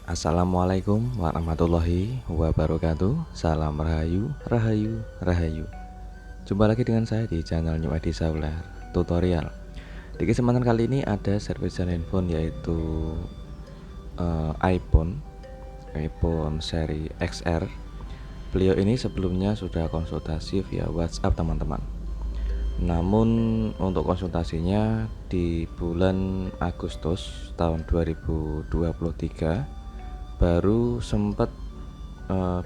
Assalamualaikum warahmatullahi wabarakatuh. Salam rahayu, rahayu, rahayu. Jumpa lagi dengan saya di channel New Edi Saular Tutorial. Di kesempatan kali ini ada servisan handphone yaitu iPhone seri XR. Beliau ini sebelumnya sudah konsultasi via WhatsApp teman-teman. Namun untuk konsultasinya di bulan Agustus tahun 2023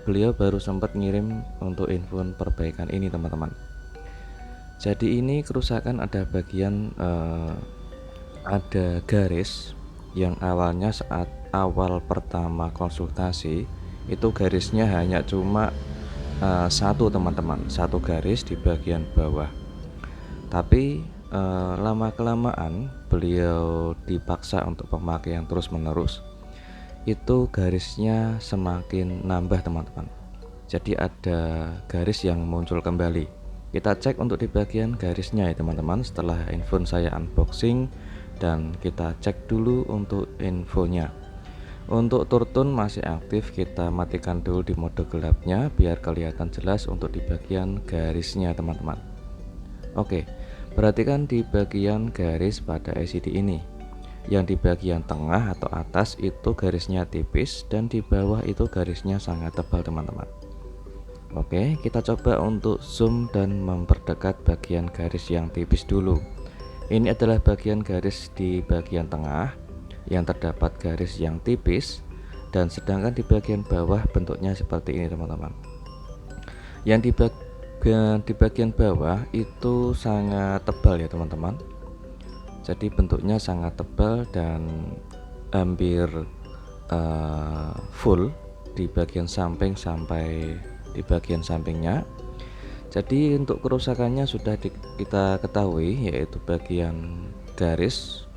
beliau baru sempat ngirim untuk handphone perbaikan ini teman-teman. Jadi ini kerusakan ada bagian ada garis yang awalnya saat awal pertama konsultasi itu garisnya hanya cuma satu teman-teman, satu garis di bagian bawah. Tapi lama kelamaan beliau dipaksa untuk pemakaian terus menerus, itu garisnya semakin nambah teman-teman. Jadi ada garis yang muncul kembali. Kita cek untuk di bagian garisnya ya teman-teman. Setelah handphone saya unboxing dan kita cek dulu untuk infonya. Untuk turtun masih aktif, kita matikan dulu di mode gelapnya biar kelihatan jelas untuk di bagian garisnya teman-teman. Oke, perhatikan di bagian garis pada LCD ini. Yang di bagian tengah atau atas itu garisnya tipis dan di bawah itu garisnya sangat tebal teman-teman. Oke, kita coba untuk zoom dan memperdekat bagian garis yang tipis dulu. Ini adalah bagian garis di bagian tengah yang terdapat garis yang tipis, dan sedangkan di bagian bawah bentuknya seperti ini teman-teman. Yang di bagian bawah itu sangat tebal ya teman-teman. Jadi bentuknya sangat tebal dan hampir full di bagian samping sampai di bagian sampingnya. Jadi untuk kerusakannya sudah kita ketahui, yaitu bagian garis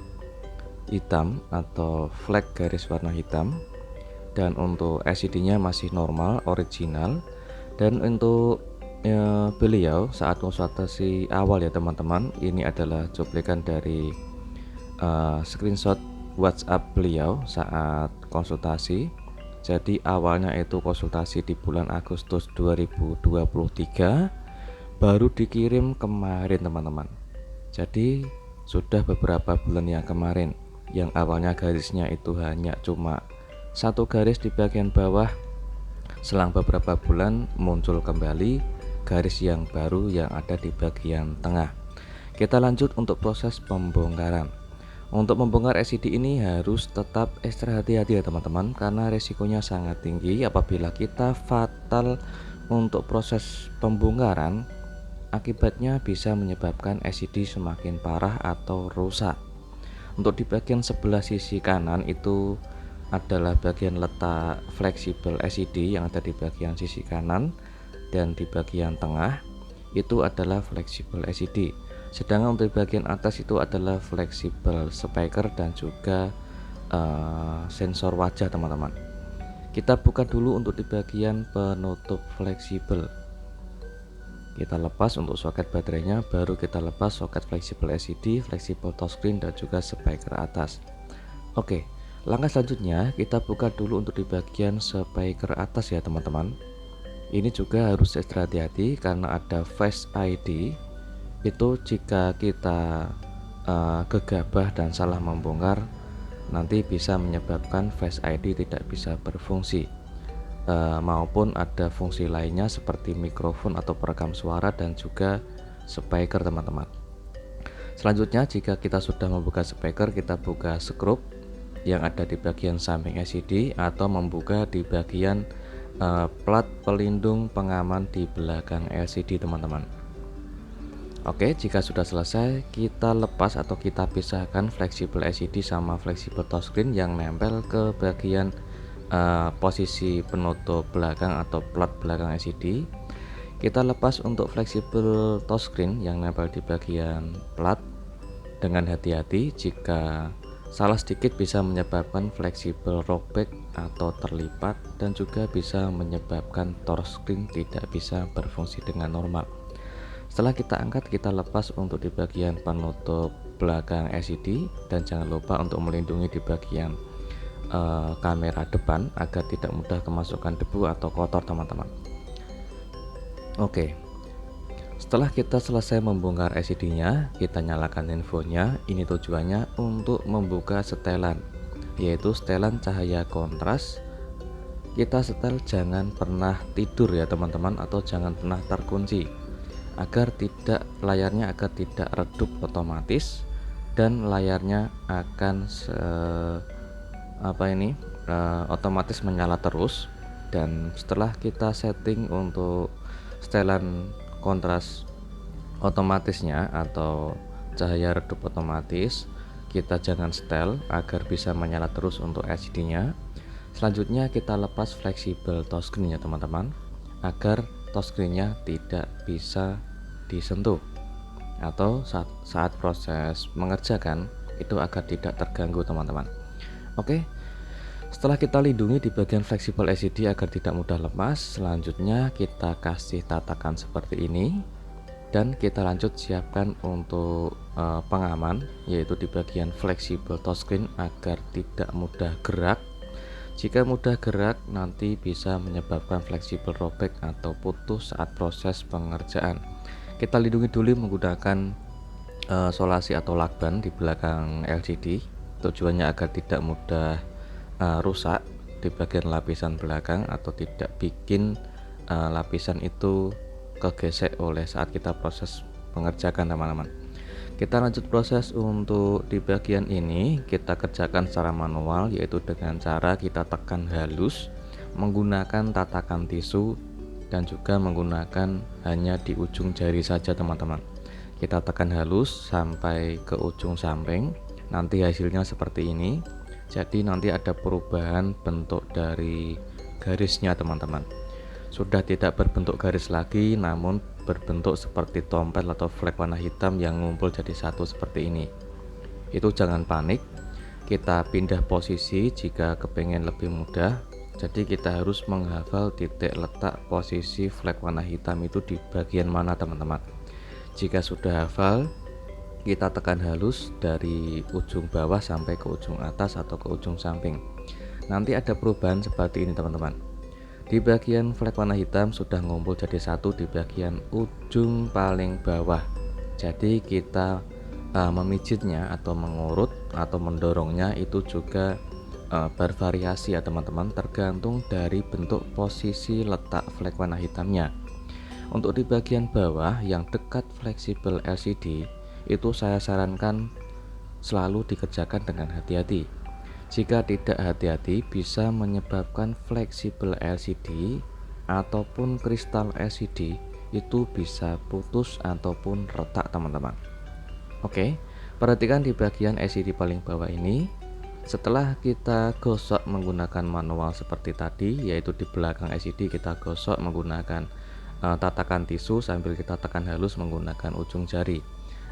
hitam atau flag garis warna hitam, dan untuk LCD-nya masih normal original. Dan untuk beliau saat konsultasi awal ya teman-teman, ini adalah cuplikan dari screenshot WhatsApp beliau saat konsultasi. Jadi awalnya itu konsultasi di bulan Agustus 2023, baru dikirim kemarin teman-teman. Jadi sudah beberapa bulan yang kemarin, yang awalnya garisnya itu hanya cuma satu garis di bagian bawah, selang beberapa bulan muncul kembali garis yang baru yang ada di bagian tengah. Kita lanjut untuk proses pembongkaran. Untuk membongkar LCD ini harus tetap ekstra hati-hati ya teman-teman, karena resikonya sangat tinggi apabila kita fatal untuk proses pembongkaran. Akibatnya bisa menyebabkan LCD semakin parah atau rusak. Untuk di bagian sebelah sisi kanan itu adalah bagian letak fleksibel LCD yang ada di bagian sisi kanan, dan di bagian tengah itu adalah fleksibel LCD. Sedangkan untuk di bagian atas itu adalah fleksibel speaker dan juga sensor wajah teman-teman. Kita buka dulu untuk di bagian penutup fleksibel. Kita lepas untuk soket baterainya, baru kita lepas soket fleksibel LCD, fleksibel touchscreen dan juga speaker atas. Oke, langkah selanjutnya kita buka dulu untuk di bagian speaker atas ya teman-teman. Ini juga harus ekstra hati-hati karena ada Face ID. Itu jika kita gegabah dan salah membongkar, nanti bisa menyebabkan Face ID tidak bisa berfungsi, maupun ada fungsi lainnya seperti mikrofon atau perekam suara dan juga speaker teman-teman. Selanjutnya jika kita sudah membuka speaker, kita buka skrup yang ada di bagian samping LCD atau membuka di bagian plat pelindung pengaman di belakang LCD teman-teman. Oke, jika sudah selesai, kita lepas atau kita pisahkan fleksibel LCD sama fleksibel touchscreen yang nempel ke bagian posisi penutup belakang atau plat belakang LCD. Kita lepas untuk fleksibel touchscreen yang nempel di bagian plat. Dengan hati-hati, jika salah sedikit bisa menyebabkan fleksibel robek atau terlipat, dan juga bisa menyebabkan touchscreen tidak bisa berfungsi dengan normal. Setelah kita angkat, kita lepas untuk di bagian penutup belakang LCD, dan jangan lupa untuk melindungi di bagian kamera depan agar tidak mudah kemasukan debu atau kotor teman-teman. Oke, setelah kita selesai membongkar LCD-nya, kita nyalakan infonya. Ini tujuannya untuk membuka setelan, yaitu setelan cahaya kontras. Kita setel jangan pernah tidur ya teman-teman, atau jangan pernah terkunci, agar layarnya tidak redup otomatis dan layarnya akan otomatis menyala terus. Dan setelah kita setting untuk setelan kontras otomatisnya atau cahaya redup otomatis, kita jangan setel agar bisa menyala terus untuk LCD-nya. Selanjutnya kita lepas fleksibel touchscreen ya teman-teman, agar touchscreen-nya tidak bisa disentuh, atau saat proses mengerjakan itu agar tidak terganggu teman-teman. Oke, setelah kita lindungi di bagian fleksibel LCD agar tidak mudah lepas, selanjutnya kita kasih tatakan seperti ini dan kita lanjut siapkan untuk pengaman, yaitu di bagian fleksibel touchscreen agar tidak mudah gerak. Jika mudah gerak nanti bisa menyebabkan fleksibel robek atau putus saat proses pengerjaan. Kita lindungi dulu menggunakan solasi atau lakban di belakang LCD, tujuannya agar tidak mudah rusak di bagian lapisan belakang atau tidak bikin lapisan itu kegesek oleh saat kita proses mengerjakan teman-teman. Kita lanjut proses untuk di bagian ini, kita kerjakan secara manual, yaitu dengan cara kita tekan halus menggunakan tatakan tisu dan juga menggunakan hanya di ujung jari saja teman-teman. Kita tekan halus sampai ke ujung samping, nanti hasilnya seperti ini. Jadi nanti ada perubahan bentuk dari garisnya teman-teman. Sudah tidak berbentuk garis lagi, namun berbentuk seperti tompel atau flek warna hitam yang ngumpul jadi satu seperti ini. Itu jangan panik, kita pindah posisi jika kepengen lebih mudah. Jadi kita harus menghafal titik letak posisi flek warna hitam itu di bagian mana teman-teman. Jika sudah hafal, kita tekan halus dari ujung bawah sampai ke ujung atas atau ke ujung samping. Nanti ada perubahan seperti ini teman-teman. Di bagian flek warna hitam sudah ngumpul jadi satu di bagian ujung paling bawah. Jadi kita memijitnya atau mengurut atau mendorongnya itu juga bervariasi ya teman-teman, tergantung dari bentuk posisi letak flek warna hitamnya. Untuk di bagian bawah yang dekat fleksibel LCD itu saya sarankan selalu dikerjakan dengan hati-hati. Jika tidak hati-hati bisa menyebabkan fleksibel LCD ataupun kristal LCD itu bisa putus ataupun retak teman-teman. Oke, perhatikan di bagian LCD paling bawah ini. Setelah kita gosok menggunakan manual seperti tadi, yaitu di belakang LCD kita gosok menggunakan tatakan tisu sambil kita tekan halus menggunakan ujung jari.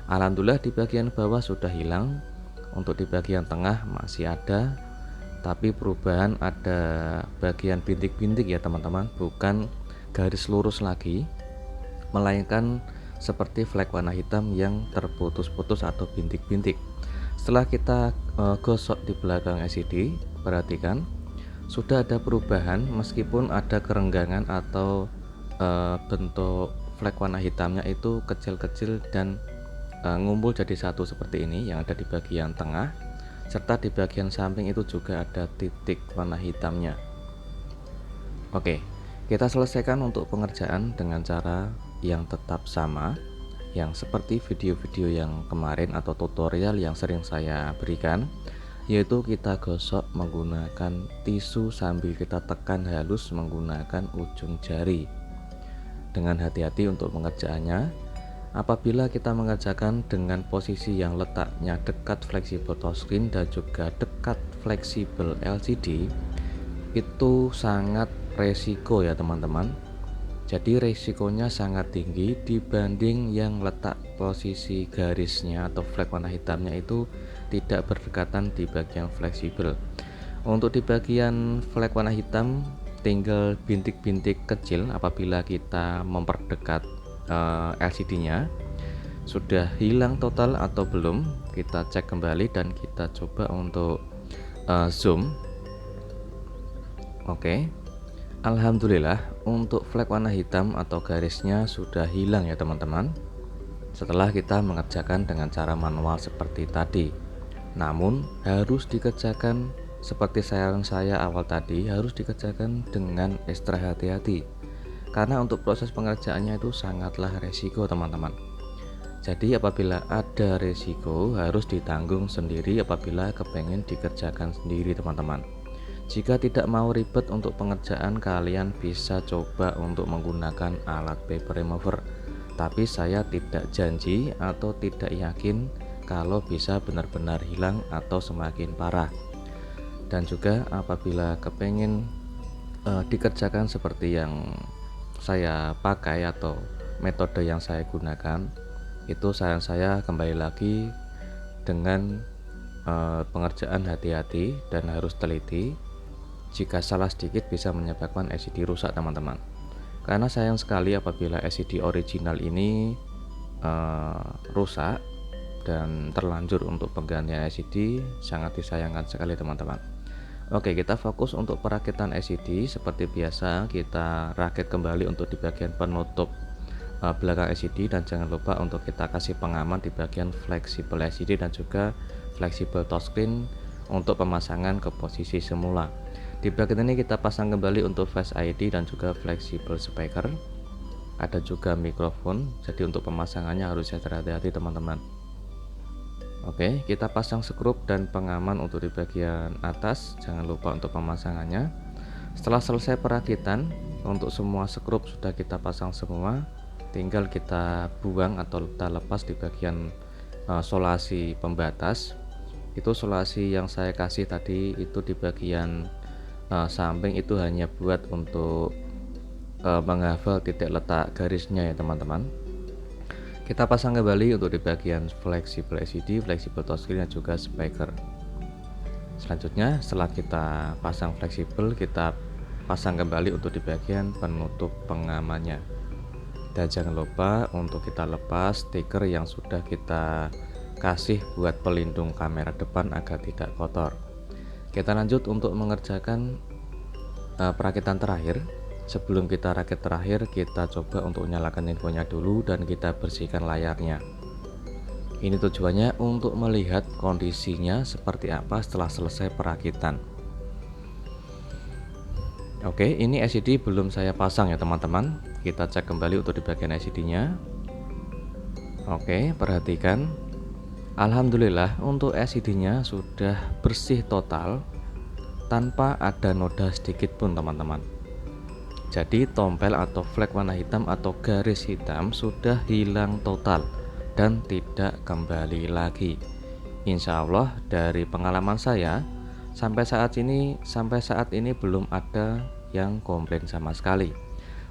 Alhamdulillah di bagian bawah sudah hilang. Untuk di bagian tengah masih ada, tapi perubahan ada bagian bintik-bintik ya teman-teman, bukan garis lurus lagi, melainkan seperti flek warna hitam yang terputus-putus atau bintik-bintik. Setelah kita gosok di belakang LCD, perhatikan sudah ada perubahan meskipun ada kerenggangan atau bentuk flek warna hitamnya itu kecil-kecil dan ngumpul jadi satu seperti ini yang ada di bagian tengah, serta di bagian samping itu juga ada titik warna hitamnya. Oke, kita selesaikan untuk pengerjaan dengan cara yang tetap sama, yang seperti video-video yang kemarin atau tutorial yang sering saya berikan, yaitu kita gosok menggunakan tisu sambil kita tekan halus menggunakan ujung jari. Dengan hati-hati untuk pengerjaannya. Apabila kita mengerjakan dengan posisi yang letaknya dekat fleksibel touchscreen dan juga dekat fleksibel LCD, itu sangat resiko ya teman-teman. Jadi resikonya sangat tinggi dibanding yang letak posisi garisnya atau flek warna hitamnya itu tidak berdekatan di bagian fleksibel. Untuk di bagian flek warna hitam tinggal bintik-bintik kecil. Apabila kita memperdekat LCD-nya sudah hilang total atau belum, kita cek kembali dan kita coba untuk zoom Oke, alhamdulillah untuk flek warna hitam atau garisnya sudah hilang ya teman-teman, setelah kita mengerjakan dengan cara manual seperti tadi. Namun harus dikerjakan seperti saran saya awal tadi, harus dikerjakan dengan ekstra hati-hati, karena untuk proses pengerjaannya itu sangatlah resiko teman-teman. Jadi apabila ada resiko harus ditanggung sendiri apabila kepengen dikerjakan sendiri teman-teman. Jika tidak mau ribet untuk pengerjaan, kalian bisa coba untuk menggunakan alat paper remover, tapi saya tidak janji atau tidak yakin kalau bisa benar-benar hilang atau semakin parah. Dan juga apabila kepengen dikerjakan seperti yang saya pakai atau metode yang saya gunakan, itu saran saya kembali lagi dengan pengerjaan hati-hati dan harus teliti. Jika salah sedikit bisa menyebabkan LCD rusak teman-teman, karena sayang sekali apabila LCD original ini rusak dan terlanjur untuk penggantian LCD, sangat disayangkan sekali teman-teman. Oke, kita fokus untuk perakitan LCD. Seperti biasa kita rakit kembali untuk di bagian penutup belakang LCD, dan jangan lupa untuk kita kasih pengaman di bagian fleksibel LCD dan juga fleksibel touchscreen untuk pemasangan ke posisi semula. Di bagian ini kita pasang kembali untuk Face ID dan juga fleksibel speaker. Ada juga mikrofon, jadi untuk pemasangannya harus hati-hati teman-teman. Oke, kita pasang skrup dan pengaman untuk di bagian atas. Jangan lupa untuk pemasangannya. Setelah selesai perakitan, untuk semua skrup sudah kita pasang semua, tinggal kita buang atau kita lepas di bagian solasi pembatas. Itu solasi yang saya kasih tadi itu di bagian samping, itu hanya buat untuk menghafal titik letak garisnya ya teman-teman. Kita pasang kembali untuk di bagian fleksibel LCD, fleksibel touchscreen dan juga speaker. Selanjutnya setelah kita pasang fleksibel, kita pasang kembali untuk di bagian penutup pengamannya. Dan jangan lupa untuk kita lepas stiker yang sudah kita kasih buat pelindung kamera depan agar tidak kotor. Kita lanjut untuk mengerjakan perakitan terakhir. Sebelum kita rakit terakhir, kita coba untuk nyalakan infonya dulu dan kita bersihkan layarnya. Ini tujuannya untuk melihat kondisinya seperti apa setelah selesai perakitan. Oke, ini LCD belum saya pasang ya teman-teman. Kita cek kembali untuk di bagian LCD-nya. Oke, perhatikan. Alhamdulillah untuk LCD-nya sudah bersih total tanpa ada noda sedikit pun teman-teman. Jadi tompel atau flek warna hitam atau garis hitam sudah hilang total dan tidak kembali lagi. Insya Allah dari pengalaman saya sampai saat ini belum ada yang komplain sama sekali.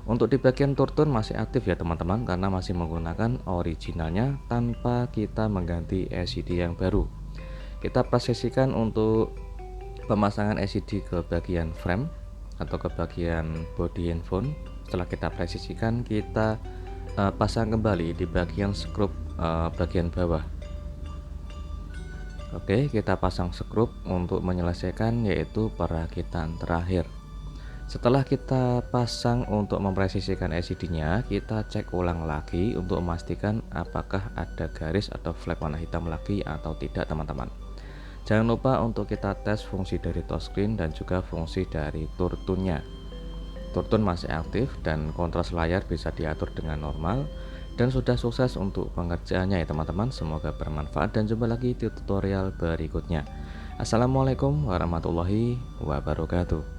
Untuk di bagian turtun masih aktif ya teman-teman, karena masih menggunakan originalnya tanpa kita mengganti LCD yang baru. Kita prosesikan untuk pemasangan LCD ke bagian frame atau ke bagian body handphone. Setelah kita presisikan, kita pasang kembali di bagian skrup bagian bawah. Oke, kita pasang skrup untuk menyelesaikan yaitu perakitan terakhir. Setelah kita pasang untuk mempresisikan LCD-nya, kita cek ulang lagi untuk memastikan apakah ada garis atau flek warna hitam lagi atau tidak teman-teman. Jangan lupa untuk kita tes fungsi dari touchscreen dan juga fungsi dari turtunnya. Turtun masih aktif dan kontras layar bisa diatur dengan normal, dan sudah sukses untuk pengerjaannya ya teman-teman. Semoga bermanfaat dan jumpa lagi di tutorial berikutnya. Assalamualaikum warahmatullahi wabarakatuh.